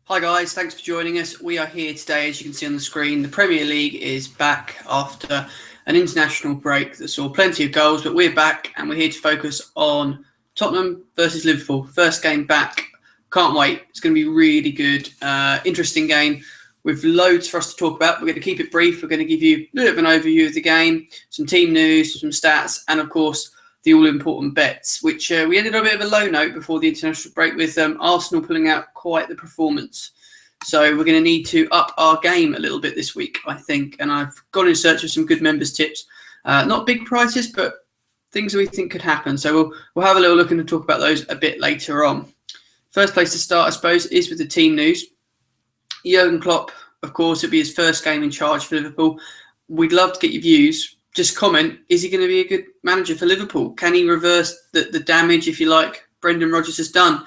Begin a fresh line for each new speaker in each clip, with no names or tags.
Hi guys, thanks for joining us. We are here today, as you can see on the screen. The Premier League is back after an international break that saw plenty of goals, but we're back and we're here to focus on Tottenham versus Liverpool. First game back. Can't wait. It's going to be really good. Interesting game with loads for us to talk about. We're going to keep it brief. We're going to give you a bit of an overview of the game, some team news, some stats, and of course, the all-important bets, which we ended on a bit of a low note before the international break with Arsenal pulling out quite the performance. So we're going to need to up our game a little bit this week, I think. And I've gone in search of some good members' tips. Not big prices, but things that we think could happen. So we'll have a little look and talk about those a bit later on. First place to start, I suppose, is with the team news. Jurgen Klopp, of course, it'll be his first game in charge for Liverpool. We'd love to get your views. Just comment, is he going to be a good manager for Liverpool? Can he reverse the damage, if you like, Brendan Rodgers has done?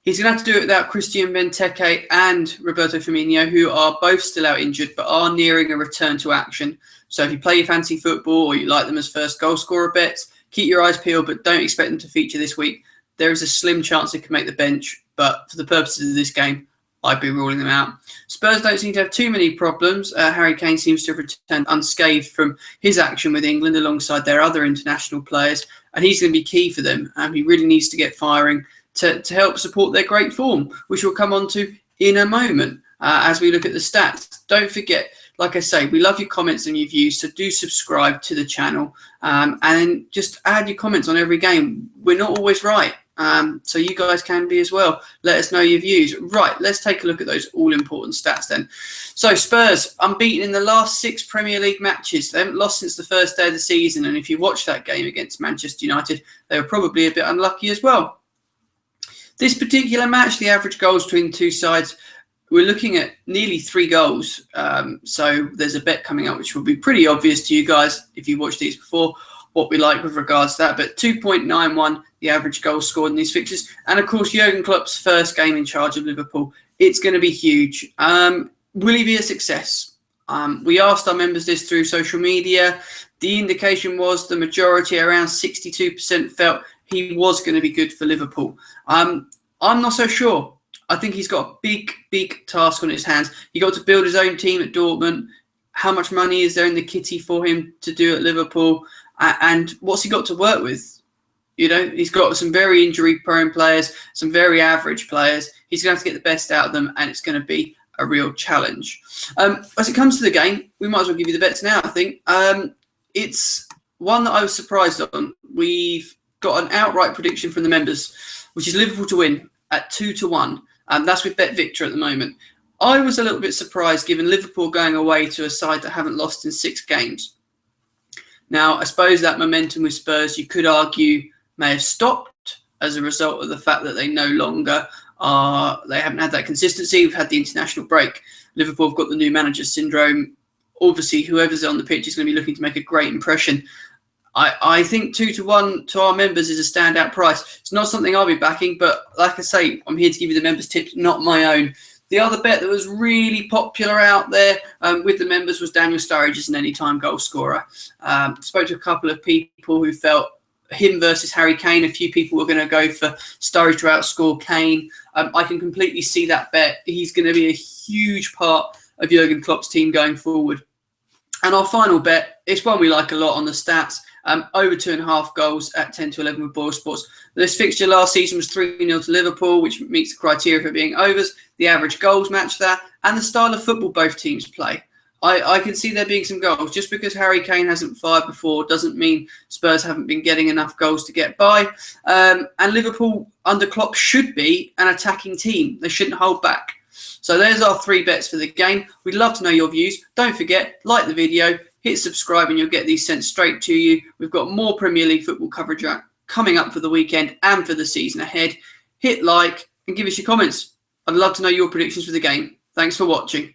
He's going to have to do it without Christian Benteke and Roberto Firmino, who are both still out injured, but are nearing a return to action. So if you play your fancy football or you like them as first goal scorer bets, keep your eyes peeled, but don't expect them to feature this week. There is a slim chance they can make the bench, but for the purposes of this game, I'd be ruling them out. Spurs don't seem to have too many problems. Harry Kane seems to have returned unscathed from his action with England alongside their other international players, and he's going to be key for them. He really needs to get firing to help support their great form, which we'll come on to in a moment as we look at the stats. Don't forget, like I say, we love your comments and your views, so do subscribe to the channel and just add your comments on every game. We're not always right. So you guys can be as well. Let us know your views. Right, let's take a look at those all-important stats then. So Spurs, unbeaten in the last 6 Premier League matches. They haven't lost since the first day of the season. And if you watched that game against Manchester United, they were probably a bit unlucky as well. This particular match, the average goals between the two sides, we're looking at nearly 3 goals. So there's a bet coming up, which will be pretty obvious to you guys if you watched these before, what we like with regards to that. But 2.91, the average goal scored in these fixtures. And of course, Jurgen Klopp's first game in charge of Liverpool. It's going to be huge. Will he be a success? We asked our members this through social media. The indication was the majority, around 62%, felt he was going to be good for Liverpool. I'm not so sure. I think he's got a big task on his hands. He got to build his own team at Dortmund. How much money is there in the kitty for him to do at Liverpool? And what's he got to work with? You know, he's got some very injury-prone players, some very average players. He's going to have to get the best out of them, and it's going to be a real challenge. As it comes to the game, we might as well give you the bets now, I think. It's one that I was surprised on. We've got an outright prediction from the members, which is Liverpool to win at 2-1. That's with Bet Victor at the moment. I was a little bit surprised given Liverpool going away to a side that haven't lost in 6 games. Now, I suppose that momentum with Spurs, you could argue, may have stopped as a result of the fact that they no longer are, they haven't had that consistency. We've had the international break. Liverpool have got the new manager syndrome. Obviously, whoever's on the pitch is going to be looking to make a great impression. I think 2-1 to our members is a standout price. It's not something I'll be backing, but like I say, I'm here to give you the members' tips, not my own. The other bet that was really popular out there with the members was Daniel Sturridge as an anytime goal scorer. Spoke to a couple of people who felt him versus Harry Kane. A few people were going to go for Sturridge to outscore Kane. I can completely see that bet. He's going to be a huge part of Jurgen Klopp's team going forward. And our final bet, it's one we like a lot on the stats. Over 2.5 goals at 10-11 with Boyle Sports. This fixture last season was 3-0 to Liverpool, which meets the criteria for being overs. The average goals match that, and the style of football both teams play. I can see there being some goals. Just because Harry Kane hasn't fired before doesn't mean Spurs haven't been getting enough goals to get by. And Liverpool under Klopp should be an attacking team. They shouldn't hold back. So there's our 3 bets for the game. We'd love to know your views. Don't forget, like the video, hit subscribe, and you'll get these sent straight to you. We've got more Premier League football coverage coming up for the weekend and for the season ahead. Hit like and give us your comments. I'd love to know your predictions for the game. Thanks for watching.